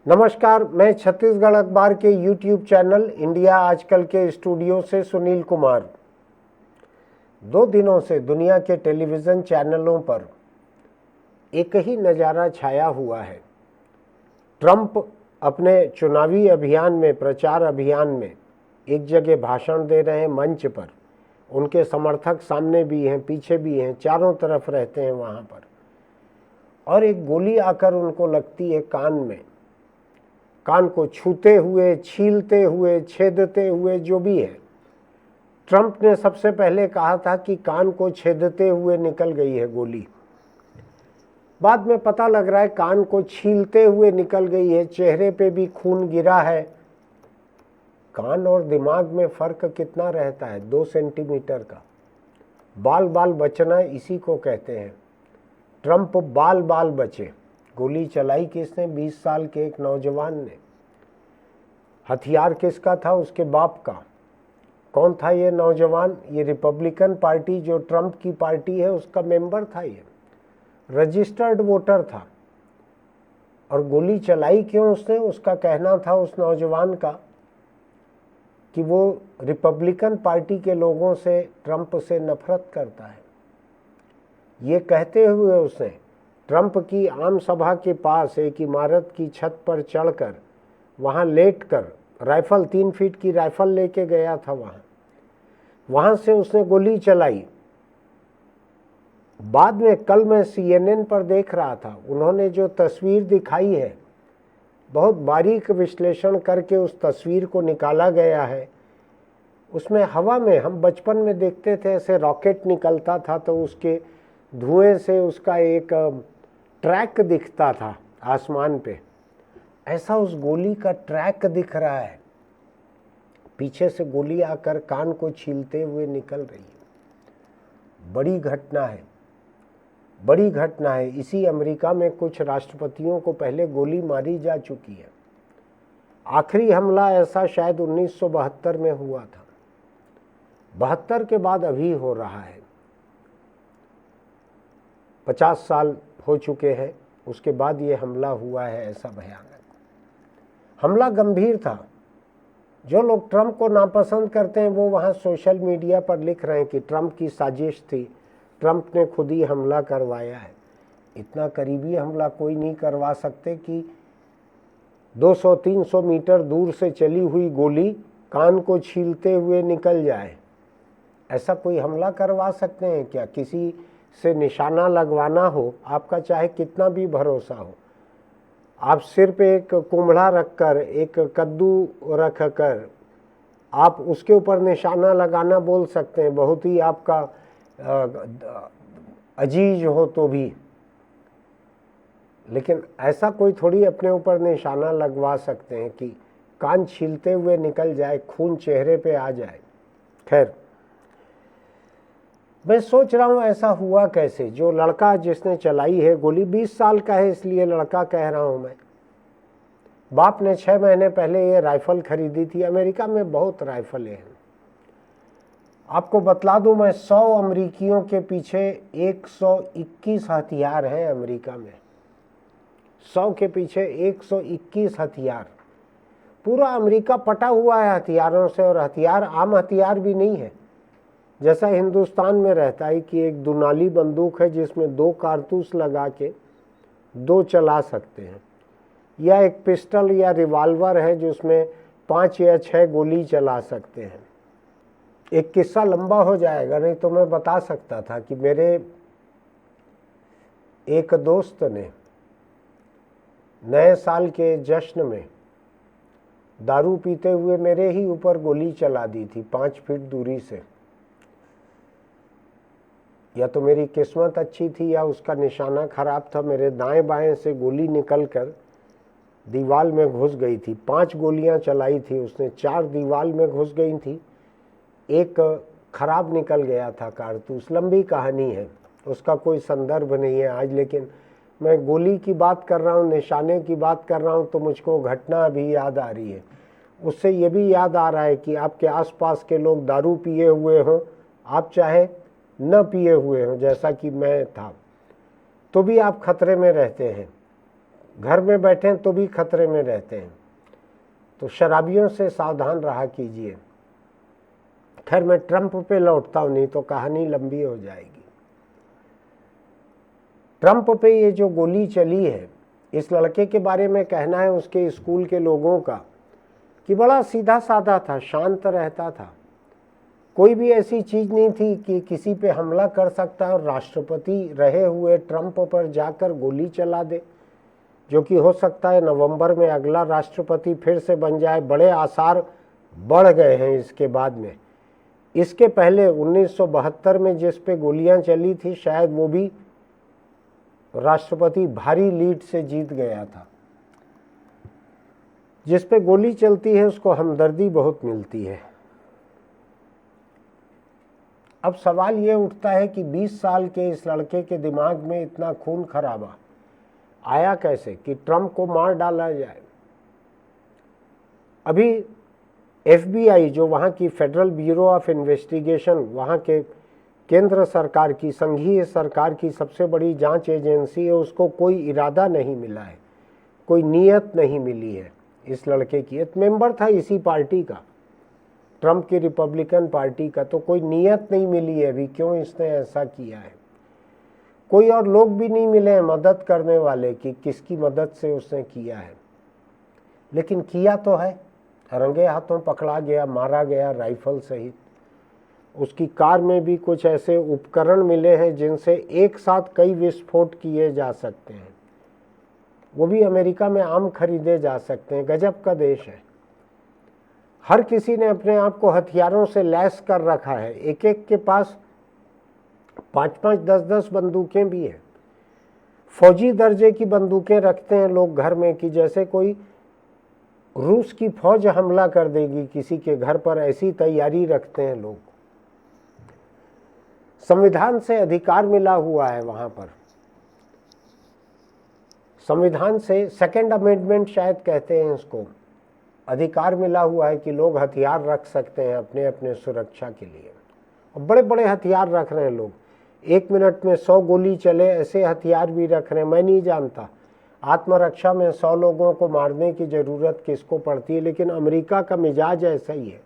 नमस्कार, मैं छत्तीसगढ़ अखबार के यूट्यूब चैनल इंडिया आजकल के स्टूडियो से सुनील कुमार। 2 दिनों से दुनिया के टेलीविज़न चैनलों पर एक ही नज़ारा छाया हुआ है। ट्रंप अपने चुनावी अभियान में, प्रचार अभियान में एक जगह भाषण दे रहे हैं मंच पर। उनके समर्थक सामने भी हैं, पीछे भी हैं, चारों तरफ रहते हैं वहाँ पर। और एक गोली आकर उनको लगती है कान में, कान को छूते हुए, छीलते हुए, छेदते हुए, जो भी है। ट्रंप ने सबसे पहले कहा था कि कान को छेदते हुए निकल गई है गोली। बाद में पता लग रहा है कान को छीलते हुए निकल गई है, चेहरे पे भी खून गिरा है। कान और दिमाग में फर्क कितना रहता है? 2 सेंटीमीटर का। बाल बाल बचना इसी को कहते हैं। ट्रंप बाल बाल बचे। गोली चलाई किसने? 20 साल के एक नौजवान ने। हथियार किसका था? उसके बाप का। कौन था ये नौजवान? ये रिपब्लिकन पार्टी, जो ट्रंप की पार्टी है, उसका मेंबर था। ये रजिस्टर्ड वोटर था। और गोली चलाई क्यों उसने? उसका कहना था, उस नौजवान का, कि वो रिपब्लिकन पार्टी के लोगों से, ट्रंप से नफरत करता है। ये कहते हुए उसने ट्रंप की आम सभा के पास एक इमारत की छत पर चढ़कर वहाँ लेटकर राइफल, 3 फीट की राइफल लेके गया था वहाँ से उसने गोली चलाई। बाद में कल मैं CNN पर देख रहा था, उन्होंने जो तस्वीर दिखाई है, बहुत बारीक विश्लेषण करके उस तस्वीर को निकाला गया है। उसमें हवा में, हम बचपन में देखते थे ऐसे रॉकेट निकलता था तो उसके धुएं से उसका एक ट्रैक दिखता था आसमान पे। ऐसा उस गोली का ट्रैक दिख रहा है। पीछे से गोली आकर कान को छीलते हुए निकल रही है। बड़ी घटना है, बड़ी घटना है। इसी अमेरिका में कुछ राष्ट्रपतियों को पहले गोली मारी जा चुकी है। आखिरी हमला ऐसा शायद 1972 में हुआ था। 72 के बाद अभी हो रहा है। 50 साल हो चुके हैं, उसके बाद ये हमला हुआ है। ऐसा भयानक हमला गंभीर था। जो लोग ट्रंप को नापसंद करते हैं वो वहाँ सोशल मीडिया पर लिख रहे हैं कि ट्रंप की साजिश थी, ट्रंप ने खुद ही हमला करवाया है। इतना करीबी हमला कोई नहीं करवा सकते कि 200-300 मीटर दूर से चली हुई गोली कान को छीलते हुए निकल जाए। ऐसा कोई हमला करवा सकते हैं क्या? किसी से निशाना लगवाना हो, आपका चाहे कितना भी भरोसा हो, आप सिर पे एक कुम्हड़ा रखकर, एक कद्दू रखकर आप उसके ऊपर निशाना लगाना बोल सकते हैं, बहुत ही आपका अजीज हो तो भी। लेकिन ऐसा कोई थोड़ी अपने ऊपर निशाना लगवा सकते हैं कि कान छीलते हुए निकल जाए, खून चेहरे पे आ जाए। खैर, मैं सोच रहा हूँ ऐसा हुआ कैसे। जो लड़का जिसने चलाई है गोली, 20 साल का है, इसलिए लड़का कह रहा हूँ मैं। बाप ने 6 महीने पहले ये राइफल खरीदी थी। अमेरिका में बहुत राइफलें हैं। आपको बतला दूं मैं, 100 अमेरिकियों के पीछे 121 हथियार हैं अमेरिका में। 100 के पीछे 121 हथियार। पूरा अमेरिका पटा हुआ है हथियारों से। और हथियार आम हथियार भी नहीं है, जैसा हिंदुस्तान में रहता है कि एक दुनाली बंदूक है जिसमें 2 कारतूस लगा के 2 चला सकते हैं, या एक पिस्टल या रिवॉल्वर है जिसमें 5 या 6 गोली चला सकते हैं। एक किस्सा लंबा हो जाएगा, नहीं तो मैं बता सकता था कि मेरे एक दोस्त ने नए साल के जश्न में दारू पीते हुए मेरे ही ऊपर गोली चला दी थी 5 फीट दूरी से। या तो मेरी किस्मत अच्छी थी या उसका निशाना खराब था। मेरे दाएं बाएं से गोली निकलकर दीवार में घुस गई थी। 5 गोलियां चलाई थी उसने, 4 दीवार में घुस गई थी, एक खराब निकल गया था कारतूस। लंबी कहानी है, उसका कोई संदर्भ नहीं है आज। लेकिन मैं गोली की बात कर रहा हूँ, निशाने की बात कर रहा हूँ, तो मुझको घटना अभी याद आ रही है। उससे ये भी याद आ रहा है कि आपके आसपास के लोग दारू पिए हुए हों, आप चाहे न पिए हुए हों, जैसा कि मैं था, तो भी आप खतरे में रहते हैं। घर में बैठे तो भी खतरे में रहते हैं। तो शराबियों से सावधान रहा कीजिए। खैर मैं ट्रंप पे लौटता हूं, नहीं तो कहानी लंबी हो जाएगी। ट्रंप पे ये जो गोली चली है, इस लड़के के बारे में कहना है उसके स्कूल के लोगों का कि बड़ा सीधा साधा था, शांत रहता था, कोई भी ऐसी चीज नहीं थी कि किसी पे हमला कर सकता है और राष्ट्रपति रहे हुए ट्रंप पर जाकर गोली चला दे, जो कि हो सकता है नवंबर में अगला राष्ट्रपति फिर से बन जाए। बड़े आसार बढ़ गए हैं इसके बाद में। इसके पहले 1972 में जिस पे गोलियां चली थी, शायद वो भी राष्ट्रपति भारी लीड से जीत गया था। जिस पे गोली चलती है उसको हमदर्दी बहुत मिलती है। अब सवाल ये उठता है कि 20 साल के इस लड़के के दिमाग में इतना खून खराबा आया कैसे कि ट्रंप को मार डाला जाए। अभी FBI, जो वहाँ की फेडरल ब्यूरो ऑफ इन्वेस्टिगेशन, वहाँ के केंद्र सरकार की, संघीय सरकार की सबसे बड़ी जांच एजेंसी है, उसको कोई इरादा नहीं मिला है, कोई नीयत नहीं मिली है इस लड़के की। एक मेंबर था इसी पार्टी का, ट्रंप की रिपब्लिकन पार्टी का, तो कोई नीयत नहीं मिली है अभी क्यों इसने ऐसा किया है। कोई और लोग भी नहीं मिले हैं मदद करने वाले कि किसकी मदद से उसने किया है, लेकिन किया तो है। रंगे हाथों पकड़ा गया, मारा गया राइफल सहित। उसकी कार में भी कुछ ऐसे उपकरण मिले हैं जिनसे एक साथ कई विस्फोट किए जा सकते हैं, वो भी अमेरिका में आम खरीदे जा सकते हैं। गजब का देश है। हर किसी ने अपने आप को हथियारों से लैस कर रखा है। एक एक के पास 5-5, 10-10 बंदूकें भी हैं। फौजी दर्जे की बंदूकें रखते हैं लोग घर में कि जैसे कोई रूस की फौज हमला कर देगी किसी के घर पर, ऐसी तैयारी रखते हैं लोग। संविधान से अधिकार मिला हुआ है वहां पर। संविधान से, सेकेंड अमेंडमेंट शायद कहते हैं इसको, अधिकार मिला हुआ है कि लोग हथियार रख सकते हैं अपने अपने सुरक्षा के लिए। और बड़े बड़े हथियार रख रहे हैं लोग, 1 मिनट में 100 गोली चले ऐसे हथियार भी रख रहे हैं। मैं नहीं जानता आत्मरक्षा में 100 लोगों को मारने की जरूरत किसको पड़ती है, लेकिन अमेरिका का मिजाज ऐसा ही है।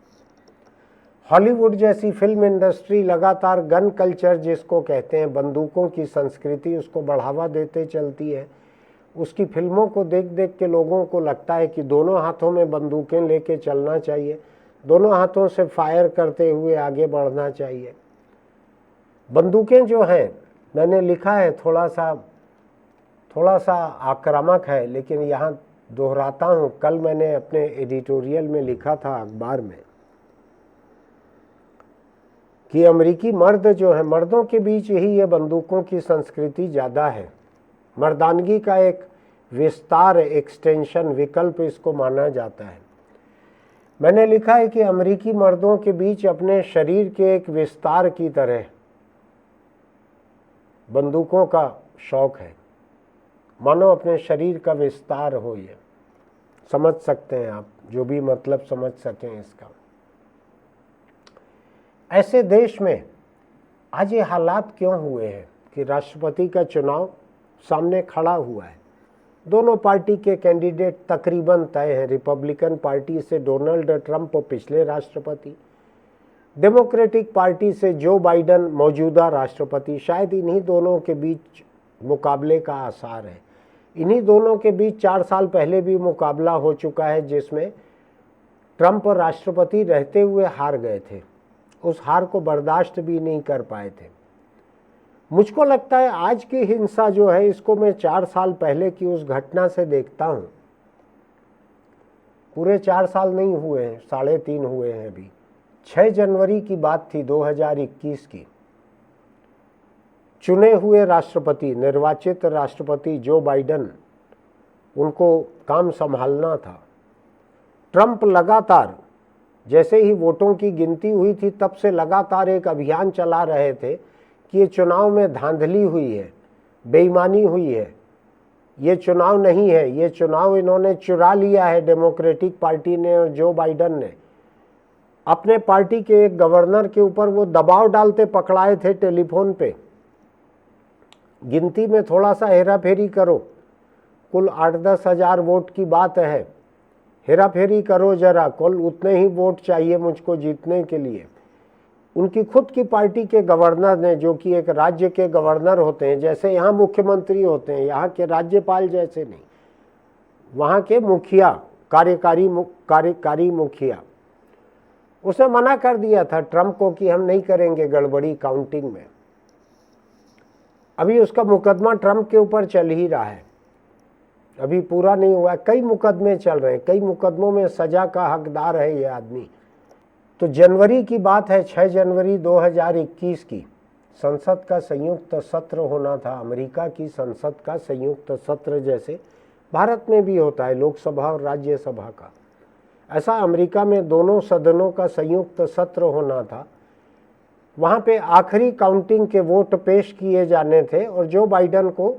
हॉलीवुड जैसी फिल्म इंडस्ट्री लगातार गन कल्चर जिसको कहते हैं, बंदूकों की संस्कृति, उसको बढ़ावा देते चलती है। उसकी फिल्मों को देख देख के लोगों को लगता है कि दोनों हाथों में बंदूकें लेके चलना चाहिए, दोनों हाथों से फायर करते हुए आगे बढ़ना चाहिए। बंदूकें जो हैं, मैंने लिखा है थोड़ा सा आक्रामक है, लेकिन यहाँ दोहराता हूँ। कल मैंने अपने एडिटोरियल में लिखा था अखबार में कि अमेरिकी मर्द जो है, मर्दों के बीच यही ये बंदूकों की संस्कृति ज़्यादा है। मर्दानगी का एक विस्तार, एक्सटेंशन, विकल्प इसको माना जाता है। मैंने लिखा है कि अमेरिकी मर्दों के बीच अपने शरीर के एक विस्तार की तरह बंदूकों का शौक है, मानो अपने शरीर का विस्तार हो। ये समझ सकते हैं आप, जो भी मतलब समझ सकें इसका। ऐसे देश में आज ये हालात क्यों हुए हैं कि राष्ट्रपति का चुनाव सामने खड़ा हुआ है। दोनों पार्टी के कैंडिडेट तकरीबन तय हैं। रिपब्लिकन पार्टी से डोनाल्ड ट्रंप, पिछले राष्ट्रपति, डेमोक्रेटिक पार्टी से जो बाइडेन, मौजूदा राष्ट्रपति। शायद इन्हीं दोनों के बीच मुकाबले का आसार है। इन्हीं दोनों के बीच 4 साल पहले भी मुकाबला हो चुका है, जिसमें ट्रंप राष्ट्रपति रहते हुए हार गए थे। उस हार को बर्दाश्त भी नहीं कर पाए थे। मुझको लगता है आज की हिंसा जो है, इसको मैं 4 साल पहले की उस घटना से देखता हूं। पूरे 4 साल नहीं हुए हैं, 3.5 हुए हैं अभी। 6 जनवरी की बात थी 2021 की। चुने हुए राष्ट्रपति, निर्वाचित राष्ट्रपति जो बाइडेन, उनको काम संभालना था। ट्रंप लगातार, जैसे ही वोटों की गिनती हुई थी तब से लगातार एक अभियान चला रहे थे कि ये चुनाव में धांधली हुई है, बेईमानी हुई है, ये चुनाव नहीं है, ये चुनाव इन्होंने चुरा लिया है डेमोक्रेटिक पार्टी ने और जो बाइडेन ने। अपने पार्टी के एक गवर्नर के ऊपर वो दबाव डालते पकड़ाए थे टेलीफोन पे, गिनती में थोड़ा सा हेरा फेरी करो, कुल 8-10 हज़ार वोट की बात है, हेरा फेरी करो जरा, कुल उतने ही वोट चाहिए मुझको जीतने के लिए। उनकी खुद की पार्टी के गवर्नर ने, जो कि एक राज्य के गवर्नर होते हैं, जैसे यहाँ मुख्यमंत्री होते हैं, यहाँ के राज्यपाल जैसे नहीं, वहाँ के मुखिया, कार्यकारी मुखिया, उसने मना कर दिया था ट्रंप को कि हम नहीं करेंगे गड़बड़ी काउंटिंग में। अभी उसका मुकदमा ट्रंप के ऊपर चल ही रहा है, अभी पूरा नहीं हुआ, कई मुकदमे चल रहे हैं, कई मुकदमों में सजा का हकदार है ये आदमी। तो जनवरी की बात है, 6 जनवरी 2021 की संसद का संयुक्त सत्र होना था, अमेरिका की संसद का संयुक्त सत्र जैसे भारत में भी होता है लोकसभा और राज्यसभा का, ऐसा अमेरिका में दोनों सदनों का संयुक्त सत्र होना था। वहाँ पे आखिरी काउंटिंग के वोट पेश किए जाने थे और जो बाइडेन को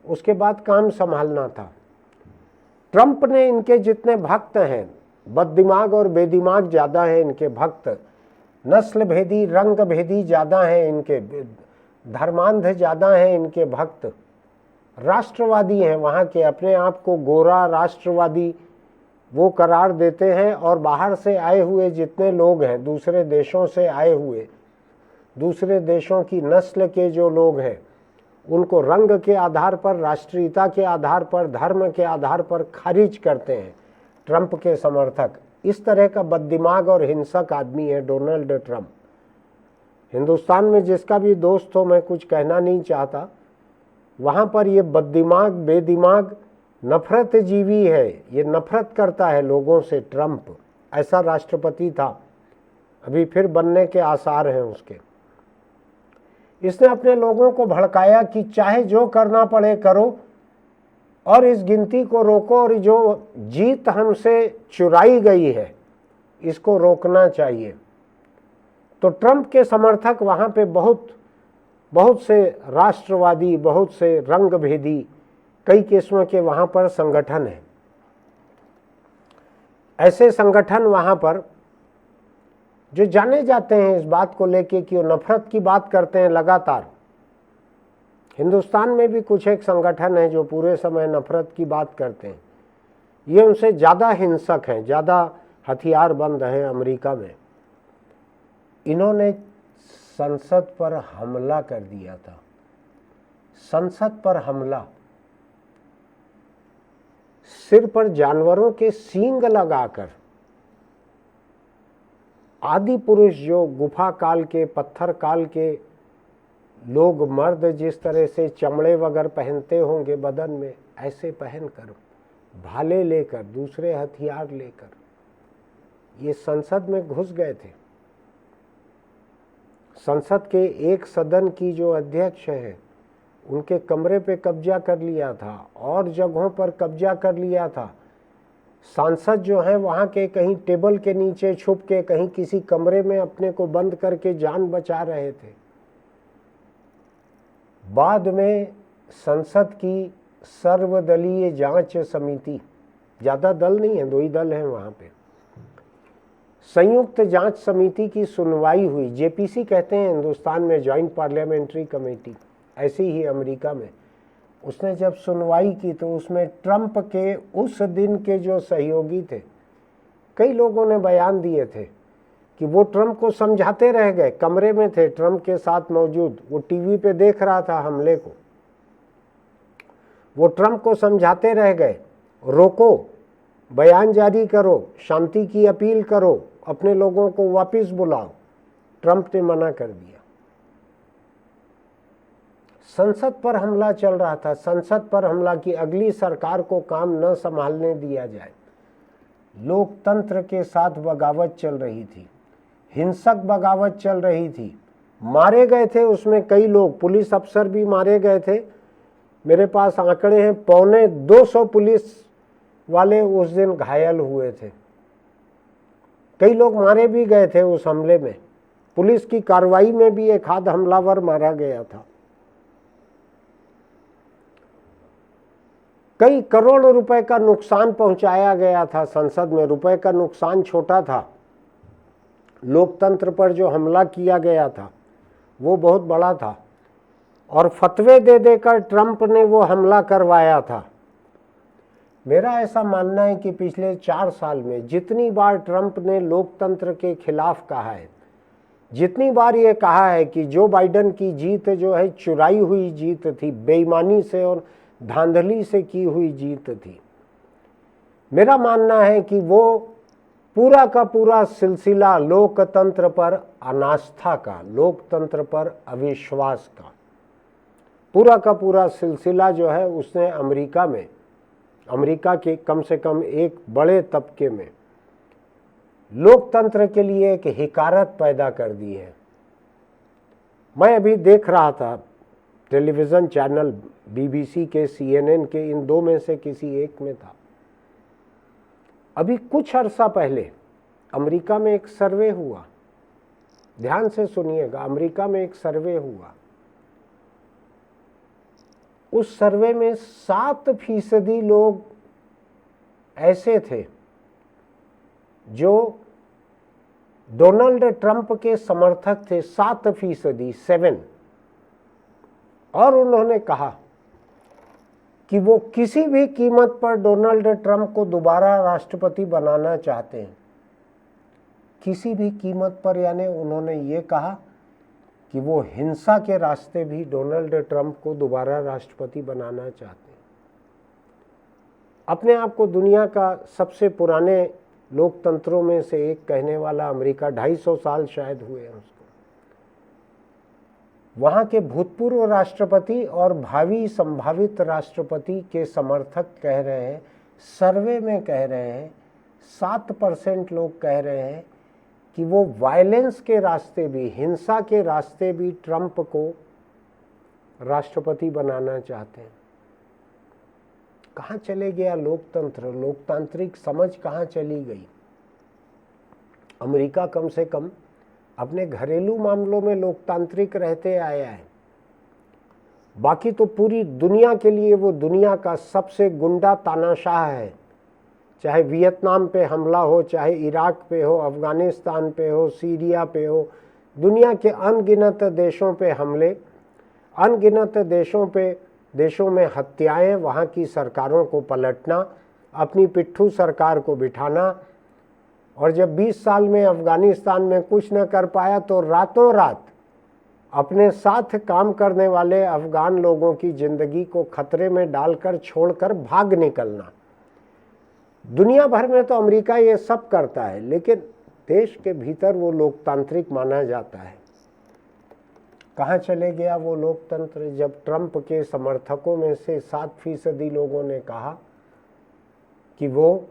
उसके बाद काम संभालना था। ट्रंप ने, इनके जितने भक्त हैं, बददिमाग और बेदिमाग ज़्यादा हैं इनके भक्त, नस्ल भेदी रंग भेदी ज़्यादा हैं इनके, धर्मांध ज़्यादा हैं इनके भक्त, राष्ट्रवादी हैं, वहाँ के अपने आप को गोरा राष्ट्रवादी वो करार देते हैं। और बाहर से आए हुए जितने लोग हैं, दूसरे देशों से आए हुए, दूसरे देशों की नस्ल के जो लोग हैं, उनको रंग के आधार पर, राष्ट्रीयता के आधार पर, धर्म के आधार पर खारिज करते हैं ट्रंप के समर्थक। इस तरह का बददिमाग और हिंसक आदमी है डोनाल्ड ट्रंप। हिंदुस्तान में जिसका भी दोस्त हो, मैं कुछ कहना नहीं चाहता, वहाँ पर ये बददिमाग बेदिमाग नफरत जीवी है, ये नफरत करता है लोगों से। ट्रंप ऐसा राष्ट्रपति था, अभी फिर बनने के आसार हैं उसके। इसने अपने लोगों को भड़काया कि चाहे जो करना पड़े करो और इस गिनती को रोको, और जो जीत हमसे चुराई गई है इसको रोकना चाहिए। तो ट्रंप के समर्थक वहाँ पे बहुत से राष्ट्रवादी, बहुत से रंग भेदी, कई किस्म के वहाँ पर संगठन हैं। ऐसे संगठन वहाँ पर जो जाने जाते हैं इस बात को लेके कि वो नफरत की बात करते हैं लगातार। हिंदुस्तान में भी कुछ एक संगठन है जो पूरे समय नफरत की बात करते हैं, ये उनसे ज़्यादा हिंसक हैं, ज़्यादा हथियारबंद हैं अमेरिका में। इन्होंने संसद पर हमला कर दिया था, संसद पर हमला, सिर पर जानवरों के सींग लगाकर। आदि पुरुष जो गुफा काल के, पत्थर काल के लोग, मर्द जिस तरह से चमड़े वगैरह पहनते होंगे बदन में, ऐसे पहनकर, भाले लेकर, दूसरे हथियार लेकर ये संसद में घुस गए थे। संसद के एक सदन की जो अध्यक्ष है, उनके कमरे पे कब्जा कर लिया था और जगहों पर कब्जा कर लिया था। सांसद जो हैं वहाँ के कहीं टेबल के नीचे छुप के, कहीं किसी कमरे में अपने को बंद करके जान बचा रहे थे। बाद में संसद की सर्वदलीय जांच समिति, ज़्यादा दल नहीं है, 2 ही दल हैं वहाँ पे, संयुक्त जांच समिति की सुनवाई हुई। जेपीसी कहते हैं हिंदुस्तान में, जॉइंट पार्लियामेंट्री कमेटी, ऐसी ही अमेरिका में। उसने जब सुनवाई की तो उसमें ट्रंप के उस दिन के जो सहयोगी थे, कई लोगों ने बयान दिए थे कि वो ट्रंप को समझाते रह गए, कमरे में थे ट्रंप के साथ मौजूद, वो टीवी पे देख रहा था हमले को, वो ट्रंप को समझाते रह गए, रोको, बयान जारी करो, शांति की अपील करो, अपने लोगों को वापस बुलाओ। ट्रंप ने मना कर दिया। संसद पर हमला चल रहा था, संसद पर हमला की अगली सरकार को काम न संभालने दिया जाए। लोकतंत्र के साथ बगावत चल रही थी, हिंसक बगावत चल रही थी, मारे गए थे उसमें कई लोग, पुलिस अफसर भी मारे गए थे। मेरे पास आंकड़े हैं, 250 पुलिस वाले उस दिन घायल हुए थे, कई लोग मारे भी गए थे उस हमले में। पुलिस की कार्रवाई में भी एक आध हमलावर मारा गया था। कई करोड़ रुपए का नुकसान पहुंचाया गया था संसद में। रुपए का नुकसान छोटा था, लोकतंत्र पर जो हमला किया गया था वो बहुत बड़ा था। और फतवे दे देकर ट्रंप ने वो हमला करवाया था। मेरा ऐसा मानना है कि पिछले 4 साल में जितनी बार ट्रंप ने लोकतंत्र के खिलाफ कहा है, जितनी बार ये कहा है कि जो बाइडेन की जीत जो है चुराई हुई जीत थी, बेईमानी से और धांधली से की हुई जीत थी, मेरा मानना है कि वो पूरा का पूरा सिलसिला लोकतंत्र पर अनास्था का, लोकतंत्र पर अविश्वास का, पूरा का पूरा सिलसिला जो है उसने अमेरिका के कम से कम एक बड़े तबके में लोकतंत्र के लिए एक हिकारत पैदा कर दी है। मैं अभी देख रहा था टेलीविज़न चैनल BBC के, CNN के, इन दो में से किसी एक में था। अभी कुछ अरसा पहले अमेरिका में एक सर्वे हुआ, ध्यान से सुनिएगा, अमेरिका में एक सर्वे हुआ। उस सर्वे में 7% लोग ऐसे थे जो डोनाल्ड ट्रंप के समर्थक थे, 7%, 7। और उन्होंने कहा कि वो किसी भी कीमत पर डोनाल्ड ट्रंप को दोबारा राष्ट्रपति बनाना चाहते हैं, किसी भी कीमत पर। यानी उन्होंने ये कहा कि वो हिंसा के रास्ते भी डोनाल्ड ट्रंप को दोबारा राष्ट्रपति बनाना चाहते हैं। अपने आप को दुनिया का सबसे पुराने लोकतंत्रों में से एक कहने वाला अमेरिका, 250 साल शायद हुए हैं उसको। वहाँ के भूतपूर्व राष्ट्रपति और भावी संभावित राष्ट्रपति के समर्थक कह रहे हैं, सर्वे में कह रहे हैं, 7% लोग कह रहे हैं कि वो वायलेंस के रास्ते भी, हिंसा के रास्ते भी ट्रंप को राष्ट्रपति बनाना चाहते हैं। कहाँ चले गया लोकतंत्र, लोकतांत्रिक समझ कहाँ चली गई? अमेरिका कम से कम अपने घरेलू मामलों में लोकतांत्रिक रहते आया है, बाकी तो पूरी दुनिया के लिए वो दुनिया का सबसे गुंडा तानाशाह है। चाहे वियतनाम पे हमला हो, चाहे इराक पे हो, अफगानिस्तान पे हो, सीरिया पे हो, दुनिया के अनगिनत देशों पे हमले, अनगिनत देशों में हत्याएं, वहाँ की सरकारों को पलटना, अपनी पिट्ठू सरकार को बिठाना। और जब 20 साल में अफगानिस्तान में कुछ न कर पाया तो रातों रात अपने साथ काम करने वाले अफगान लोगों की जिंदगी को खतरे में डालकर छोड़कर भाग निकलना। दुनिया भर में तो अमेरिका ये सब करता है, लेकिन देश के भीतर वो लोकतांत्रिक माना जाता है। कहाँ चले गया वो लोकतंत्र जब ट्रंप के समर्थकों में से 7% लोगों ने कहा कि वो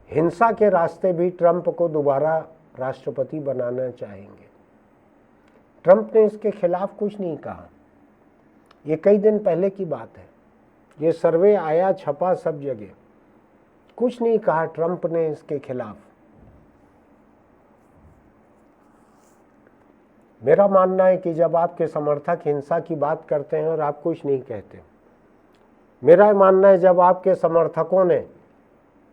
हिंसा के रास्ते भी ट्रंप को दोबारा राष्ट्रपति बनाना चाहेंगे। ट्रंप ने इसके खिलाफ कुछ नहीं कहा। ये कई दिन पहले की बात है, ये सर्वे आया, छपा सब जगह, कुछ नहीं कहा ट्रंप ने इसके खिलाफ। मेरा मानना है कि जब आपके समर्थक हिंसा की बात करते हैं और आप कुछ नहीं कहते, मेरा मानना है जब आपके समर्थकों ने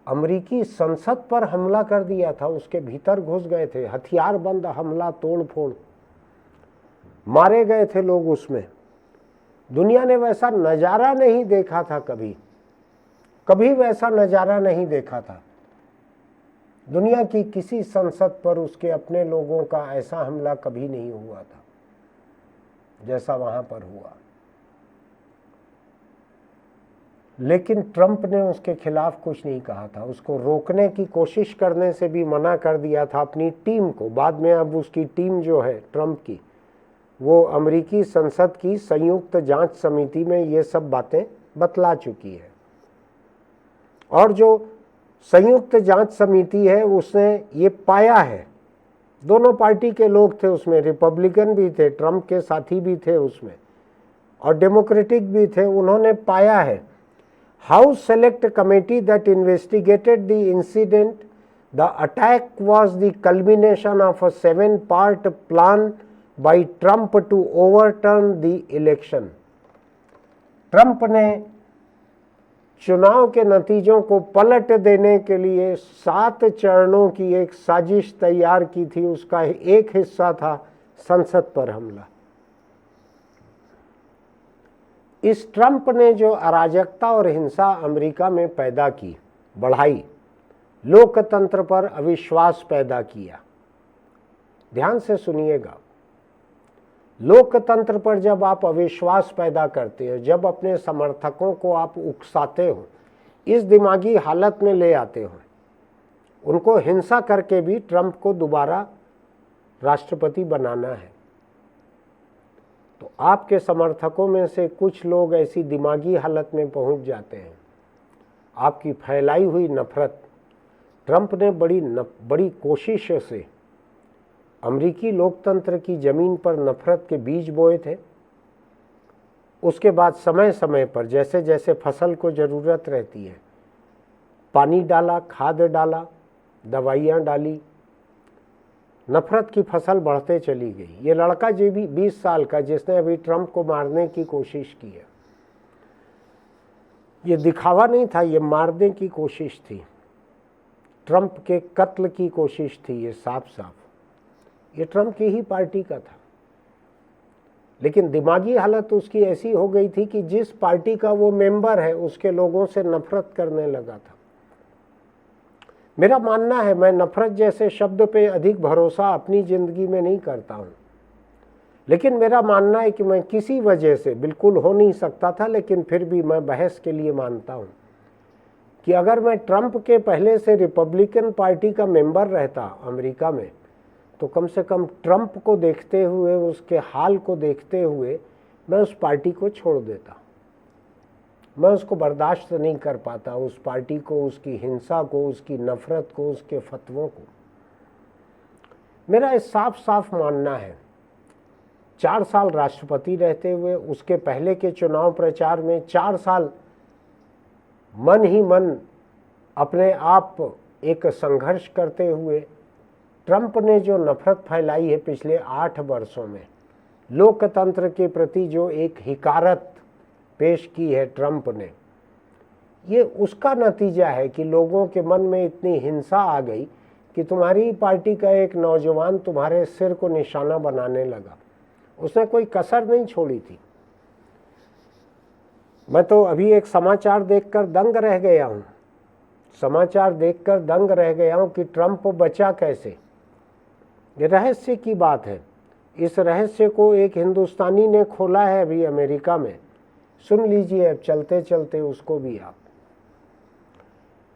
अमेरिकी संसद पर हमला कर दिया था, उसके भीतर घुस गए थे, हथियारबंद हमला, तोड़ फोड़, मारे गए थे लोग उसमें। दुनिया ने वैसा नज़ारा नहीं देखा था, कभी वैसा नज़ारा नहीं देखा था। दुनिया की किसी संसद पर उसके अपने लोगों का ऐसा हमला कभी नहीं हुआ था जैसा वहां पर हुआ। लेकिन ट्रंप ने उसके खिलाफ कुछ नहीं कहा था, उसको रोकने की कोशिश करने से भी मना कर दिया था अपनी टीम को। बाद में अब उसकी टीम जो है ट्रंप की, वो अमेरिकी संसद की संयुक्त जांच समिति में ये सब बातें बतला चुकी है। और जो संयुक्त जांच समिति है उसने ये पाया है, दोनों पार्टी के लोग थे उसमें, रिपब्लिकन भी थे, ट्रंप के साथी भी थे उसमें, और डेमोक्रेटिक भी थे। उन्होंने पाया है, house select committee that investigated the incident, the attack was the culmination of a 7-part plan by Trump to overturn the election. Trump ने चुनाव के नतीजों को पलट देने के लिए 7 चरणों की एक साजिश तैयार की थी, उसका एक हिस्सा था संसद पर हमला। इस ट्रंप ने जो अराजकता और हिंसा अमेरिका में पैदा की, बढ़ाई, लोकतंत्र पर अविश्वास पैदा किया। ध्यान से सुनिएगा, लोकतंत्र पर जब आप अविश्वास पैदा करते हो, जब अपने समर्थकों को आप उकसाते हो, इस दिमागी हालत में ले आते हो, उनको हिंसा करके भी ट्रंप को दोबारा राष्ट्रपति बनाना है, तो आपके समर्थकों में से कुछ लोग ऐसी दिमागी हालत में पहुंच जाते हैं। आपकी फैलाई हुई नफरत, ट्रंप ने बड़ी कोशिश से अमेरिकी लोकतंत्र की जमीन पर नफरत के बीज बोए थे। उसके बाद समय समय पर जैसे जैसे फसल को ज़रूरत रहती है, पानी डाला, खाद डाला, दवाइयाँ डाली, नफरत की फसल बढ़ते चली गई। ये लड़का जो भी 20 साल का, जिसने अभी ट्रंप को मारने की कोशिश की है, ये दिखावा नहीं था, ये मारने की कोशिश थी, ट्रंप के कत्ल की कोशिश थी। ये साफ साफ ये ट्रंप की ही पार्टी का था, लेकिन दिमागी हालत उसकी ऐसी हो गई थी कि जिस पार्टी का वो मेंबर है उसके लोगों से नफरत करने लगा था। मेरा मानना है, मैं नफरत जैसे शब्द पे अधिक भरोसा अपनी ज़िंदगी में नहीं करता हूँ, लेकिन मेरा मानना है कि मैं किसी वजह से, बिल्कुल हो नहीं सकता था लेकिन फिर भी मैं बहस के लिए मानता हूँ कि अगर मैं ट्रंप के पहले से रिपब्लिकन पार्टी का मेंबर रहता अमेरिका में, तो कम से कम ट्रंप को देखते हुए, उसके हाल को देखते हुए मैं उस पार्टी को छोड़ देता। मैं उसको बर्दाश्त नहीं कर पाता, उस पार्टी को, उसकी हिंसा को, उसकी नफरत को, उसके फतवों को। मेरा इस साफ साफ मानना है, 4 साल राष्ट्रपति रहते हुए, उसके पहले के चुनाव प्रचार में 4 साल मन ही मन अपने आप एक संघर्ष करते हुए ट्रंप ने जो नफरत फैलाई है पिछले 8 वर्षों में, लोकतंत्र के प्रति जो एक हिकारत पेश की है ट्रंप ने, ये उसका नतीजा है कि लोगों के मन में इतनी हिंसा आ गई कि तुम्हारी पार्टी का एक नौजवान तुम्हारे सिर को निशाना बनाने लगा। उसने कोई कसर नहीं छोड़ी थी। मैं तो अभी एक समाचार देखकर दंग रह गया हूँ, समाचार देखकर दंग रह गया हूँ कि ट्रंप बचा कैसे। ये रहस्य की बात है। इस रहस्य को एक हिंदुस्तानी ने खोला है अभी अमेरिका में, सुन लीजिए अब चलते चलते उसको भी आप।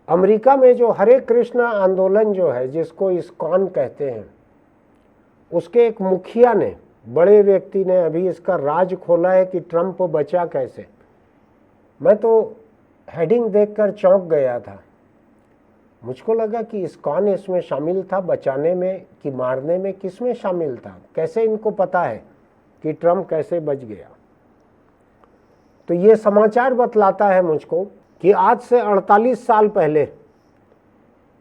अमेरिका में जो हरे कृष्ण आंदोलन जो है, जिसको इस्कॉन कहते हैं, उसके एक मुखिया ने, बड़े व्यक्ति ने अभी इसका राज खोला है कि ट्रंप बचा कैसे। मैं तो हेडिंग देखकर चौंक गया था। मुझको लगा कि इस्कॉन इसमें शामिल था, बचाने में कि मारने में, किस में शामिल था, कैसे इनको पता है कि ट्रंप कैसे बच गया। तो ये समाचार बतलाता है मुझको कि आज से 48 साल पहले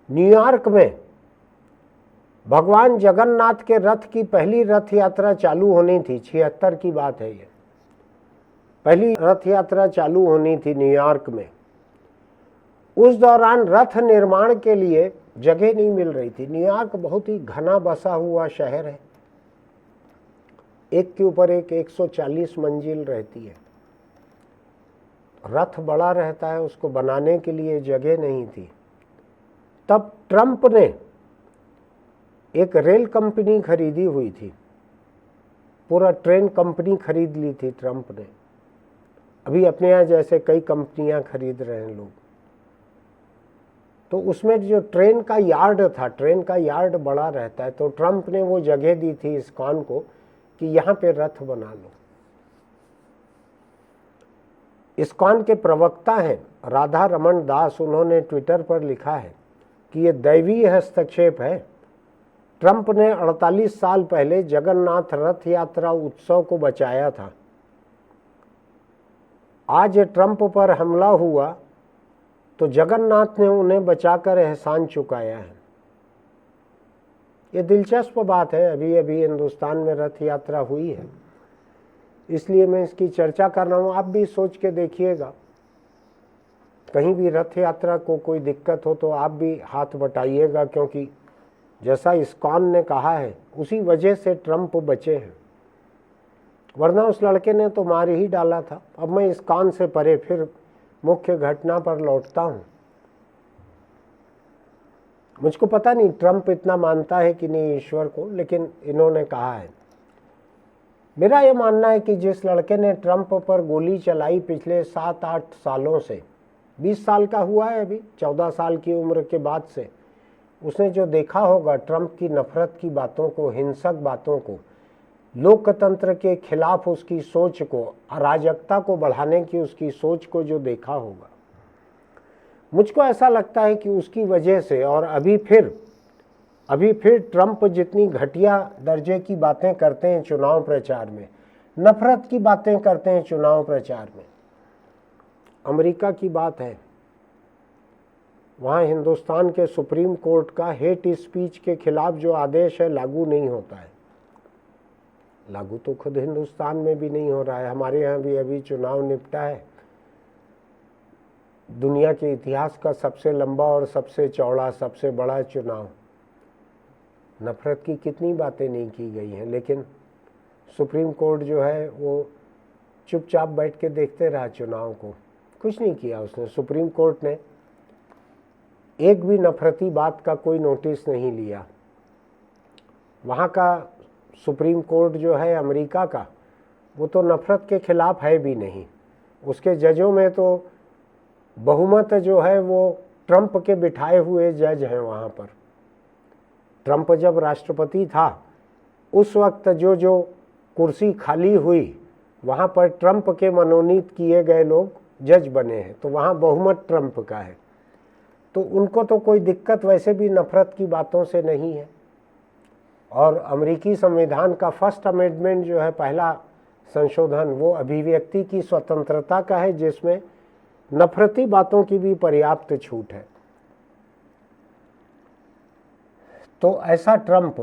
न्यूयॉर्क में भगवान जगन्नाथ के रथ की पहली रथ यात्रा चालू होनी थी। 76 की बात है ये, पहली रथ यात्रा चालू होनी थी न्यूयॉर्क में। उस दौरान रथ निर्माण के लिए जगह नहीं मिल रही थी। न्यूयॉर्क बहुत ही घना बसा हुआ शहर है, एक के ऊपर एक 140 मंजिल रहती है, रथ बड़ा रहता है, उसको बनाने के लिए जगह नहीं थी। तब ट्रंप ने एक रेल कंपनी खरीदी हुई थी, पूरा ट्रेन कंपनी खरीद ली थी ट्रंप ने। अभी अपने यहाँ जैसे कई कंपनियां खरीद रहे हैं लोग। तो उसमें जो ट्रेन का यार्ड था, ट्रेन का यार्ड बड़ा रहता है, तो ट्रंप ने वो जगह दी थी इस्कॉन को कि यहाँ पे रथ बना लो। इस्कॉन के प्रवक्ता हैं राधा रमन दास, उन्होंने ट्विटर पर लिखा है कि ये दैवीय हस्तक्षेप है। ट्रंप ने 48 साल पहले जगन्नाथ रथ यात्रा उत्सव को बचाया था। आज ट्रंप पर हमला हुआ तो जगन्नाथ ने उन्हें बचाकर एहसान चुकाया है। ये दिलचस्प बात है। अभी अभी हिंदुस्तान में रथ यात्रा हुई है, इसलिए मैं इसकी चर्चा कर रहा हूँ। आप भी सोच के देखिएगा, कहीं भी रथ यात्रा को कोई दिक्कत हो तो आप भी हाथ बटाइएगा, क्योंकि जैसा इस्कॉन ने कहा है उसी वजह से ट्रंप बचे हैं। वरना उस लड़के ने तो मार ही डाला था। अब मैं इस कान से परे फिर मुख्य घटना पर लौटता हूं। मुझको पता नहीं ट्रंप इतना मानता है कि नहीं ईश्वर को, लेकिन इन्होंने कहा है। मेरा ये मानना है कि जिस लड़के ने ट्रंप पर गोली चलाई पिछले 7-8 सालों से, 20 साल का हुआ है अभी, 14 साल की उम्र के बाद से, उसने जो देखा होगा ट्रंप की नफरत की बातों को, हिंसक बातों को, लोकतंत्र के खिलाफ उसकी सोच को, अराजकता को बढ़ाने की उसकी सोच को जो देखा होगा, मुझको ऐसा लगता है कि उसकी वजह से, और अभी फिर ट्रंप जितनी घटिया दर्जे की बातें करते हैं चुनाव प्रचार में, नफरत की बातें करते हैं चुनाव प्रचार में। अमेरिका की बात है, वहाँ हिंदुस्तान के सुप्रीम कोर्ट का हेट स्पीच के खिलाफ जो आदेश है लागू नहीं होता है। लागू तो खुद हिंदुस्तान में भी नहीं हो रहा है। हमारे यहाँ भी अभी चुनाव निपटा है, दुनिया के इतिहास का सबसे लंबा और सबसे चौड़ा, सबसे बड़ा चुनाव। नफरत की कितनी बातें नहीं की गई हैं, लेकिन सुप्रीम कोर्ट जो है वो चुपचाप बैठ के देखते रहा चुनाव को, कुछ नहीं किया उसने। सुप्रीम कोर्ट ने एक भी नफरती बात का कोई नोटिस नहीं लिया। वहाँ का सुप्रीम कोर्ट जो है अमेरिका का, वो तो नफरत के खिलाफ है भी नहीं। उसके जजों में तो बहुमत जो है वो ट्रंप के बिठाए हुए जज हैं वहाँ पर। ट्रंप जब राष्ट्रपति था उस वक्त जो कुर्सी खाली हुई, वहाँ पर ट्रंप के मनोनीत किए गए लोग जज बने हैं, तो वहाँ बहुमत ट्रंप का है। तो उनको तो कोई दिक्कत वैसे भी नफरत की बातों से नहीं है। और अमेरिकी संविधान का फर्स्ट अमेंडमेंट जो है, पहला संशोधन, वो अभिव्यक्ति की स्वतंत्रता का है, जिसमें नफरती बातों की भी पर्याप्त छूट है। तो ऐसा ट्रंप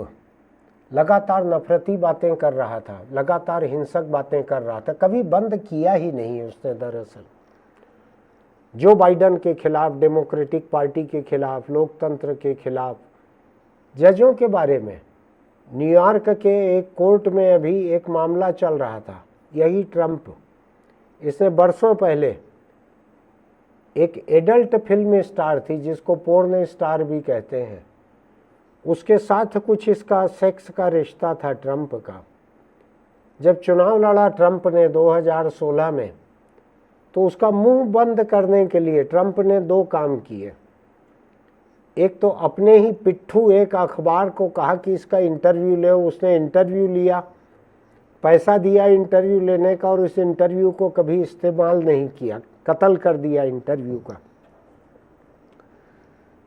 लगातार नफरती बातें कर रहा था, लगातार हिंसक बातें कर रहा था, कभी बंद किया ही नहीं उसने। दरअसल जो बाइडेन के खिलाफ, डेमोक्रेटिक पार्टी के खिलाफ, लोकतंत्र के खिलाफ, जजों के बारे में न्यूयॉर्क के एक कोर्ट में अभी एक मामला चल रहा था। यही ट्रंप, इसने बरसों पहले एक एडल्ट फिल्म स्टार थी जिसको पोर्न स्टार भी कहते हैं, उसके साथ कुछ इसका सेक्स का रिश्ता था ट्रंप का। जब चुनाव लड़ा ट्रंप ने 2016 में, तो उसका मुंह बंद करने के लिए ट्रंप ने 2 काम किए। एक तो अपने ही पिट्ठू एक अखबार को कहा कि इसका इंटरव्यू ले, उसने इंटरव्यू लिया, पैसा दिया इंटरव्यू लेने का, और उस इंटरव्यू को कभी इस्तेमाल नहीं किया, कत्ल कर दिया इंटरव्यू का।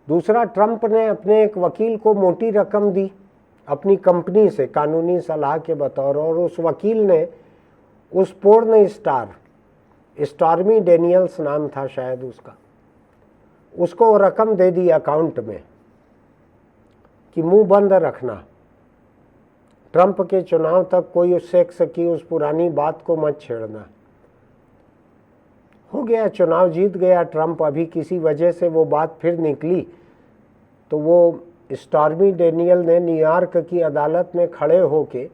दूसरा, ट्रंप ने अपने एक वकील को मोटी रकम दी अपनी कंपनी से कानूनी सलाह के बतौर, और उस वकील ने उस पोर्न स्टार, स्टॉर्मी डेनियल्स नाम था शायद उसका, उसको वो रकम दे दी अकाउंट में कि मुंह बंद रखना, ट्रंप के चुनाव तक कोई उस सेक्स की उस पुरानी बात को मत छेड़ना। हो गया, चुनाव जीत गया ट्रंप। अभी किसी वजह से वो बात फिर निकली, तो वो स्टॉर्मी डेनियल ने न्यूयॉर्क की अदालत में खड़े होके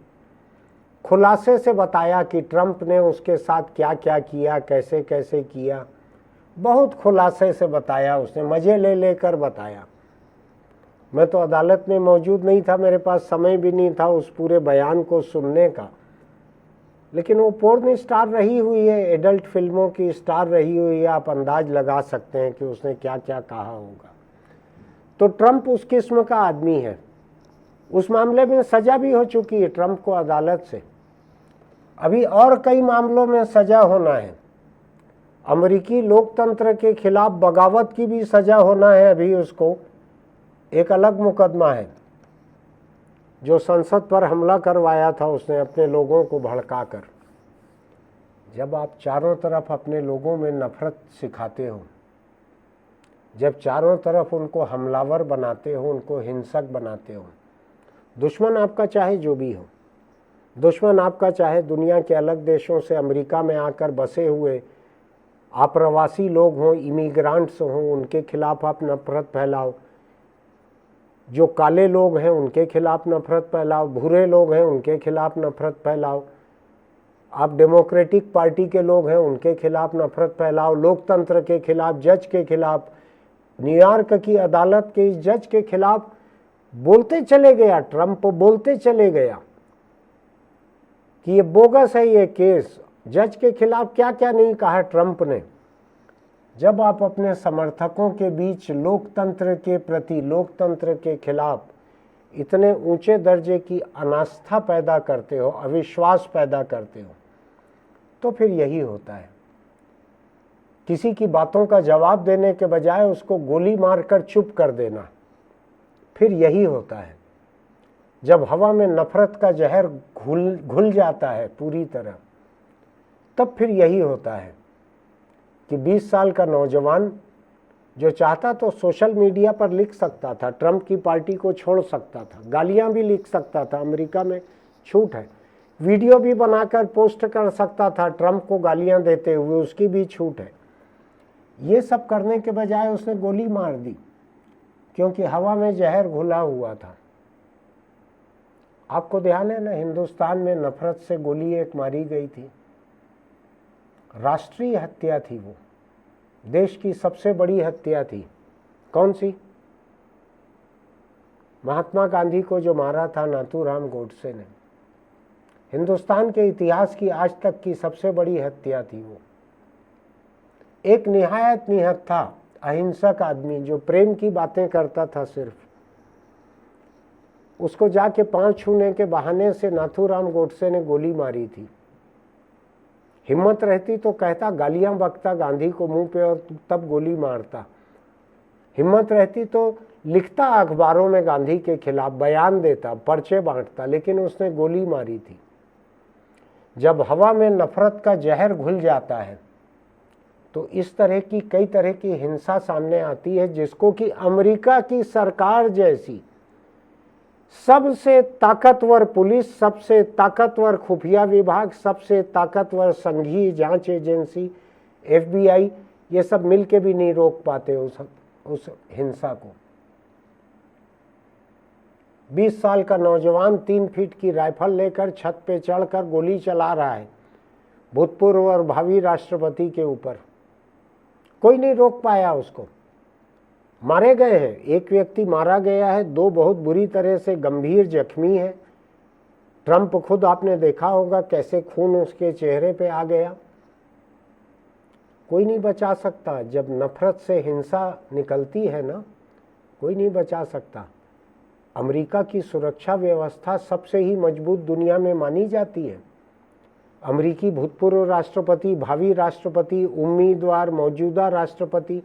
खुलासे से बताया कि ट्रंप ने उसके साथ क्या क्या किया, कैसे कैसे किया। बहुत खुलासे से बताया उसने, मज़े ले लेकर बताया। मैं तो अदालत में मौजूद नहीं था, मेरे पास समय भी नहीं था उस पूरे बयान को सुनने का, लेकिन वो पोर्न स्टार रही हुई है, एडल्ट फिल्मों की स्टार रही हुई है, आप अंदाज लगा सकते हैं कि उसने क्या क्या कहा होगा। तो ट्रंप उस किस्म का आदमी है। उस मामले में सजा भी हो चुकी है ट्रंप को अदालत से, अभी और कई मामलों में सजा होना है। अमेरिकी लोकतंत्र के खिलाफ बगावत की भी सजा होना है अभी उसको। एक अलग मुकदमा है जो संसद पर हमला करवाया था उसने अपने लोगों को भड़काकर। जब आप चारों तरफ अपने लोगों में नफरत सिखाते हो, जब चारों तरफ उनको हमलावर बनाते हो, उनको हिंसक बनाते हो, दुश्मन आपका चाहे जो भी हो, दुश्मन आपका चाहे दुनिया के अलग देशों से अमेरिका में आकर बसे हुए आप्रवासी लोग हों, इमिग्रांट्स हों, उनके खिलाफ आप नफरत फैलाओ, जो काले लोग हैं उनके खिलाफ नफरत फैलाओ, भूरे लोग हैं उनके खिलाफ नफरत फैलाओ, आप डेमोक्रेटिक पार्टी के लोग हैं, उनके खिलाफ नफरत फैलाओ, लोकतंत्र के खिलाफ, जज के खिलाफ, न्यूयॉर्क की अदालत के इस जज के खिलाफ बोलते चले गया, ट्रंप बोलते चले गया कि ये बोगस है ये केस। जज के खिलाफ क्या क्या नहीं कहा ट्रंप ने। जब आप अपने समर्थकों के बीच लोकतंत्र के प्रति, लोकतंत्र के खिलाफ इतने ऊंचे दर्जे की अनास्था पैदा करते हो, अविश्वास पैदा करते हो, तो फिर यही होता है। किसी की बातों का जवाब देने के बजाय उसको गोली मारकर चुप कर देना, फिर यही होता है। जब हवा में नफरत का जहर घुल जाता है पूरी तरह, तब फिर यही होता है कि 20 साल का नौजवान जो चाहता तो सोशल मीडिया पर लिख सकता था, ट्रंप की पार्टी को छोड़ सकता था, गालियां भी लिख सकता था, अमेरिका में छूट है, वीडियो भी बनाकर पोस्ट कर सकता था ट्रंप को गालियां देते हुए, उसकी भी छूट है। ये सब करने के बजाय उसने गोली मार दी, क्योंकि हवा में जहर घुला हुआ था। आपको ध्यान है ना, हिंदुस्तान में नफरत से गोली एक मारी गई थी, राष्ट्रीय हत्या थी, वो देश की सबसे बड़ी हत्या थी। कौन सी? महात्मा गांधी को जो मारा था नाथूराम गोडसे ने, हिंदुस्तान के इतिहास की आज तक की सबसे बड़ी हत्या थी वो। एक निहायत निहत्था अहिंसक आदमी जो प्रेम की बातें करता था सिर्फ, उसको जाके पांव छूने के बहाने से नाथूराम गोडसे ने गोली मारी थी। हिम्मत रहती तो कहता, गालियां बकता गांधी को मुंह पे और तब गोली मारता। हिम्मत रहती तो लिखता अखबारों में गांधी के खिलाफ, बयान देता, पर्चे बांटता, लेकिन उसने गोली मारी थी। जब हवा में नफरत का जहर घुल जाता है तो इस तरह की कई तरह की हिंसा सामने आती है, जिसको कि अमेरिका की सरकार जैसी सबसे ताकतवर पुलिस, सबसे ताकतवर खुफिया विभाग, सबसे ताकतवर संघीय जांच एजेंसी FBI, ये सब मिलके भी नहीं रोक पाते उस हिंसा को। 20 साल का नौजवान 3 फीट की राइफल लेकर छत पे चढ़कर गोली चला रहा है भूतपूर्व और भावी राष्ट्रपति के ऊपर, कोई नहीं रोक पाया उसको। मारे गए हैं, एक व्यक्ति मारा गया है, 2 बहुत बुरी तरह से गंभीर जख्मी है। ट्रंप खुद आपने देखा होगा कैसे खून उसके चेहरे पे आ गया। कोई नहीं बचा सकता। जब नफरत से हिंसा निकलती है ना, कोई नहीं बचा सकता। अमेरिका की सुरक्षा व्यवस्था सबसे ही मजबूत दुनिया में मानी जाती है। अमेरिकी भूतपूर्व राष्ट्रपति, भावी राष्ट्रपति, उम्मीदवार, मौजूदा राष्ट्रपति,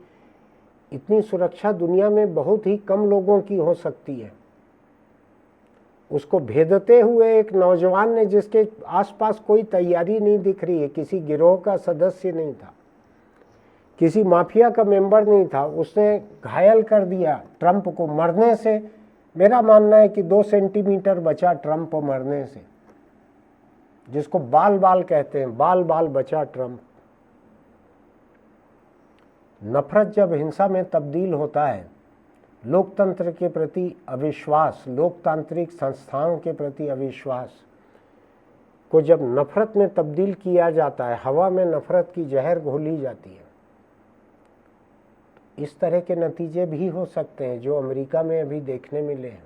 इतनी सुरक्षा दुनिया में बहुत ही कम लोगों की हो सकती है। उसको भेदते हुए एक नौजवान ने, जिसके आसपास कोई तैयारी नहीं दिख रही है, किसी गिरोह का सदस्य नहीं था, किसी माफिया का मेंबर नहीं था, उसने घायल कर दिया ट्रंप को मरने से। मेरा मानना है कि 2 सेंटीमीटर बचा ट्रंप मरने से, जिसको बाल बाल कहते हैं, बाल बाल बचा ट्रंप। नफरत जब हिंसा में तब्दील होता है, लोकतंत्र के प्रति अविश्वास, लोकतांत्रिक संस्थाओं के प्रति अविश्वास को जब नफरत में तब्दील किया जाता है, हवा में नफरत की जहर घोली जाती है, इस तरह के नतीजे भी हो सकते हैं जो अमेरिका में अभी देखने मिले हैं।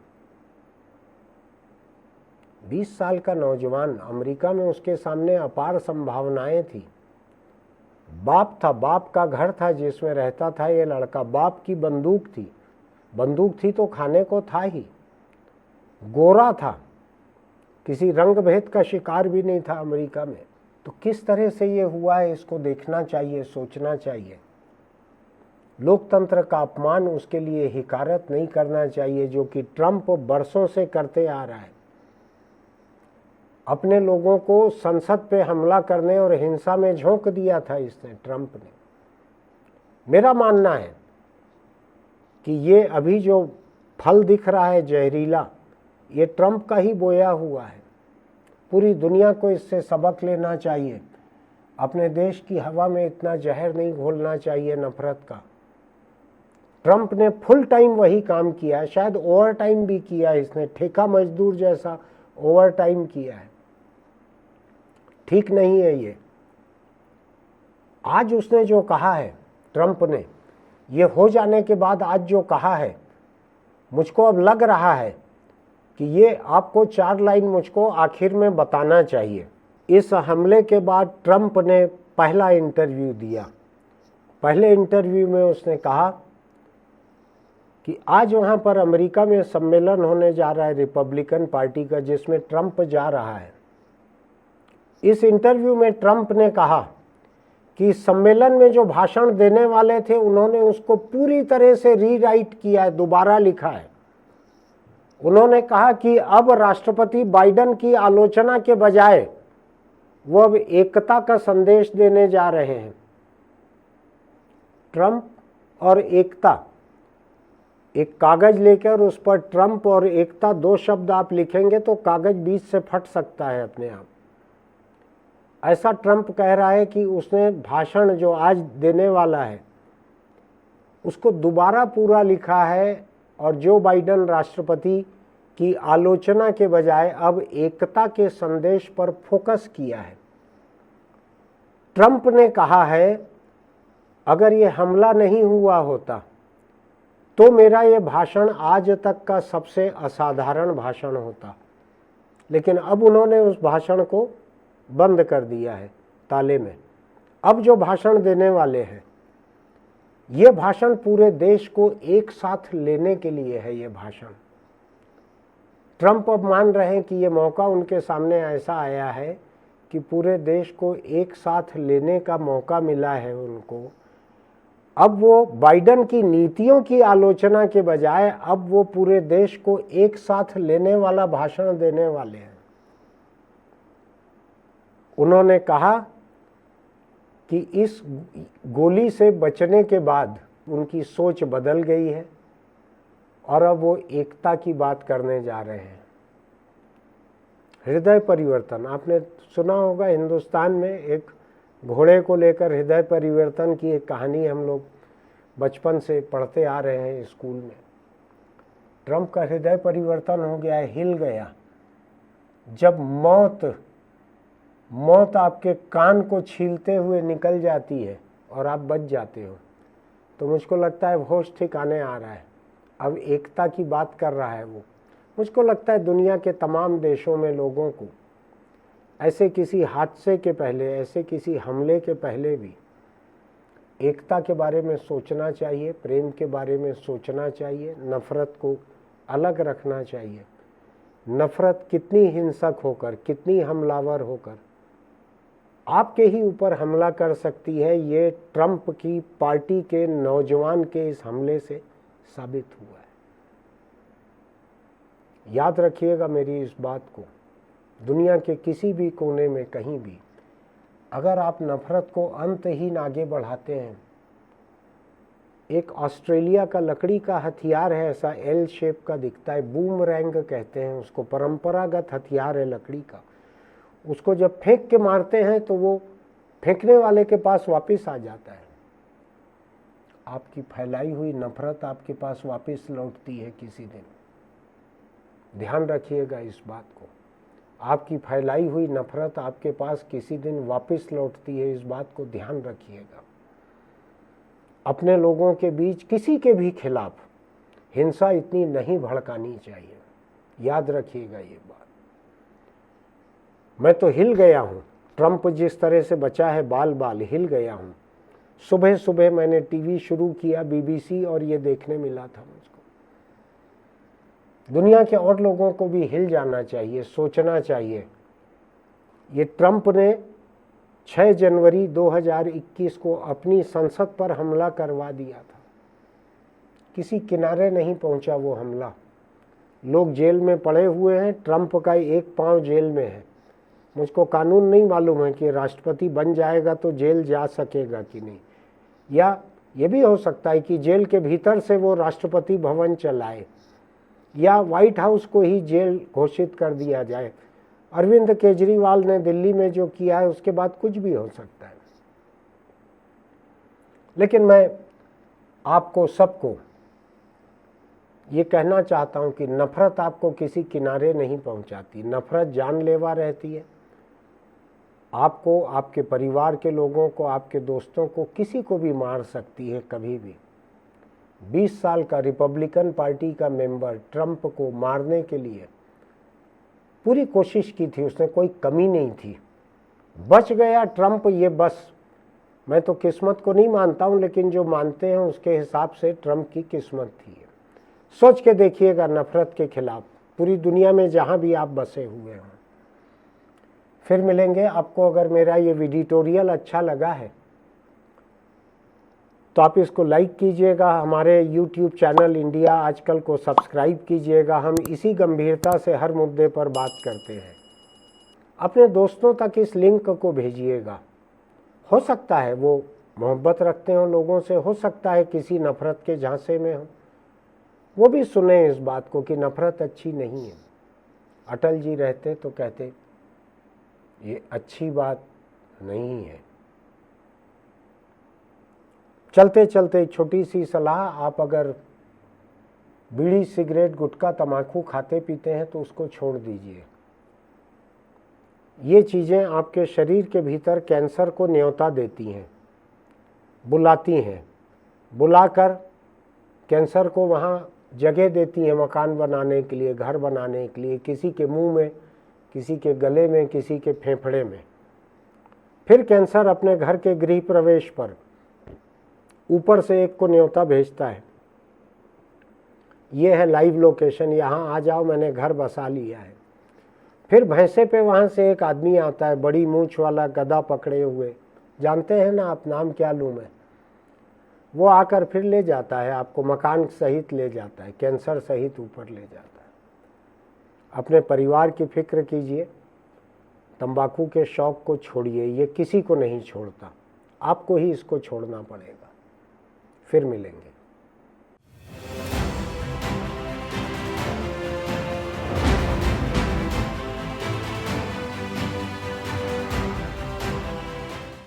20 साल का नौजवान, अमेरिका में उसके सामने अपार संभावनाएं थी। बाप था, बाप का घर था जिसमें रहता था ये लड़का, बाप की बंदूक थी, बंदूक थी तो खाने को था ही, गोरा था, किसी रंग भेद का शिकार भी नहीं था अमेरिका में। तो किस तरह से ये हुआ है, इसको देखना चाहिए, सोचना चाहिए। लोकतंत्र का अपमान उसके लिए हिकारत नहीं करना चाहिए, जो कि ट्रंप बरसों से करते आ रहा है। अपने लोगों को संसद पे हमला करने और हिंसा में झोंक दिया था इसने, ट्रंप ने। मेरा मानना है कि ये अभी जो फल दिख रहा है जहरीला, ये ट्रंप का ही बोया हुआ है। पूरी दुनिया को इससे सबक लेना चाहिए। अपने देश की हवा में इतना जहर नहीं घोलना चाहिए नफरत का। ट्रंप ने फुल टाइम वही काम किया है, शायद ओवर टाइम भी किया है इसने, ठेका मजदूर जैसा ओवर टाइम किया है। ठीक नहीं है ये। आज उसने जो कहा है, ट्रंप ने, ये हो जाने के बाद आज जो कहा है, मुझको अब लग रहा है कि ये आपको 4 लाइन मुझको आखिर में बताना चाहिए। इस हमले के बाद ट्रंप ने पहला इंटरव्यू दिया। पहले इंटरव्यू में उसने कहा कि आज वहाँ पर अमेरिका में सम्मेलन होने जा रहा है रिपब्लिकन पार्टी का, जिसमें ट्रंप जा रहा है। इस इंटरव्यू में ट्रंप ने कहा कि सम्मेलन में जो भाषण देने वाले थे उन्होंने उसको पूरी तरह से रीराइट किया है, दोबारा लिखा है। उन्होंने कहा कि अब राष्ट्रपति बाइडेन की आलोचना के बजाय वो अब एकता का संदेश देने जा रहे हैं। ट्रंप और एकता, एक कागज लेकर उस पर ट्रंप और एकता 2 शब्द आप लिखेंगे तो कागज बीच से फट सकता है अपने आप। ऐसा ट्रंप कह रहा है कि उसने भाषण जो आज देने वाला है उसको दोबारा पूरा लिखा है और जो बाइडेन राष्ट्रपति की आलोचना के बजाय अब एकता के संदेश पर फोकस किया है। ट्रंप ने कहा है अगर ये हमला नहीं हुआ होता तो मेरा ये भाषण आज तक का सबसे असाधारण भाषण होता, लेकिन अब उन्होंने उस भाषण को बंद कर दिया है ताले में। अब जो भाषण देने वाले हैं, ये भाषण पूरे देश को एक साथ लेने के लिए है। ये भाषण ट्रंप अब मान रहे हैं कि ये मौका उनके सामने ऐसा आया है कि पूरे देश को एक साथ लेने का मौका मिला है उनको। अब वो बाइडेन की नीतियों की आलोचना के बजाय अब वो पूरे देश को एक साथ लेने वाला भाषण देने वाले हैं। उन्होंने कहा कि इस गोली से बचने के बाद उनकी सोच बदल गई है और अब वो एकता की बात करने जा रहे हैं। हृदय परिवर्तन, आपने सुना होगा हिंदुस्तान में एक घोड़े को लेकर हृदय परिवर्तन की एक कहानी हम लोग बचपन से पढ़ते आ रहे हैं स्कूल में। ट्रंप का हृदय परिवर्तन हो गया है, हिल गया। जब मौत आपके कान को छीलते हुए निकल जाती है और आप बच जाते हो, तो मुझको लगता है होश ठिकाने आ रहा है। अब एकता की बात कर रहा है वो। मुझको लगता है दुनिया के तमाम देशों में लोगों को ऐसे किसी हादसे के पहले, ऐसे किसी हमले के पहले भी एकता के बारे में सोचना चाहिए, प्रेम के बारे में सोचना चाहिए, नफ़रत को अलग रखना चाहिए। नफ़रत कितनी हिंसक होकर, कितनी हमलावर होकर आपके ही ऊपर हमला कर सकती है, ये ट्रंप की पार्टी के नौजवान के इस हमले से साबित हुआ है। याद रखिएगा मेरी इस बात को। दुनिया के किसी भी कोने में कहीं भी अगर आप नफ़रत को अंतहीन आगे बढ़ाते हैं, एक ऑस्ट्रेलिया का लकड़ी का हथियार है, ऐसा एल शेप का दिखता है, बूमरैंग कहते हैं उसको, परंपरागत हथियार है लकड़ी का। उसको जब फेंक के मारते हैं तो वो फेंकने वाले के पास वापस आ जाता है। आपकी फैलाई हुई नफ़रत आपके पास वापस लौटती है किसी दिन। ध्यान रखिएगा इस बात को। आपकी फैलाई हुई नफ़रत आपके पास किसी दिन वापस लौटती है, इस बात को ध्यान रखिएगा। अपने लोगों के बीच किसी के भी खिलाफ हिंसा इतनी नहीं भड़कानी चाहिए। याद रखिएगा ये बात। मैं तो हिल गया हूँ, ट्रंप जिस तरह से बचा है बाल बाल, हिल गया हूँ। सुबह सुबह मैंने टीवी शुरू किया, बीबीसी, और ये देखने मिला था मुझको। दुनिया के और लोगों को भी हिल जाना चाहिए, सोचना चाहिए। ये ट्रंप ने 6 जनवरी 2021 को अपनी संसद पर हमला करवा दिया था। किसी किनारे नहीं पहुंचा वो हमला। लोग जेल में पड़े हुए हैं, ट्रंप का एक पांव जेल में है। मुझको कानून नहीं मालूम है कि राष्ट्रपति बन जाएगा तो जेल जा सकेगा कि नहीं, या ये भी हो सकता है कि जेल के भीतर से वो राष्ट्रपति भवन चलाए, या व्हाइट हाउस को ही जेल घोषित कर दिया जाए। अरविंद केजरीवाल ने दिल्ली में जो किया है उसके बाद कुछ भी हो सकता है। लेकिन मैं आपको सबको ये कहना चाहता हूं कि नफ़रत आपको किसी किनारे नहीं पहुंचाती। नफ़रत जानलेवा रहती है। आपको, आपके परिवार के लोगों को, आपके दोस्तों को, किसी को भी मार सकती है कभी भी। 20 साल का रिपब्लिकन पार्टी का मेंबर ट्रंप को मारने के लिए पूरी कोशिश की थी, उसने कोई कमी नहीं थी। बच गया ट्रंप, ये बस मैं तो किस्मत को नहीं मानता हूं, लेकिन जो मानते हैं उसके हिसाब से ट्रंप की किस्मत थी। सोच के देखिएगा, नफरत के खिलाफ पूरी दुनिया में जहां भी आप बसे हुए हों। फिर मिलेंगे। आपको अगर मेरा ये एडिटोरियल अच्छा लगा है तो आप इसको लाइक कीजिएगा, हमारे YouTube चैनल इंडिया आजकल को सब्सक्राइब कीजिएगा। हम इसी गंभीरता से हर मुद्दे पर बात करते हैं। अपने दोस्तों तक इस लिंक को भेजिएगा। हो सकता है वो मोहब्बत रखते हो लोगों से, हो सकता है किसी नफ़रत के झांसे में हो, वो भी सुने इस बात को कि नफ़रत अच्छी नहीं है। अटल जी रहते तो कहते ये अच्छी बात नहीं है। चलते चलते छोटी सी सलाह, आप अगर बीड़ी, सिगरेट, गुटखा, तम्बाकू खाते पीते हैं तो उसको छोड़ दीजिए। ये चीज़ें आपके शरीर के भीतर कैंसर को न्योता देती हैं, बुलाती हैं, बुलाकर कैंसर को वहाँ जगह देती हैं मकान बनाने के लिए, घर बनाने के लिए, किसी के मुंह में, किसी के गले में, किसी के फेफड़े में। फिर कैंसर अपने घर के गृह प्रवेश पर ऊपर से एक को न्योता भेजता है, ये है लाइव लोकेशन, यहाँ आ जाओ, मैंने घर बसा लिया है। फिर भैंसे पे वहाँ से एक आदमी आता है, बड़ी मूंछ वाला, गदा पकड़े हुए, जानते हैं ना आप, नाम क्या लूँ मैं। वो आकर फिर ले जाता है आपको, मकान सहित ले जाता है, कैंसर सहित ऊपर ले जाता है। अपने परिवार की फिक्र कीजिए, तंबाकू के शौक को छोड़िए, ये किसी को नहीं छोड़ता, आपको ही इसको छोड़ना पड़ेगा। फिर मिलेंगे।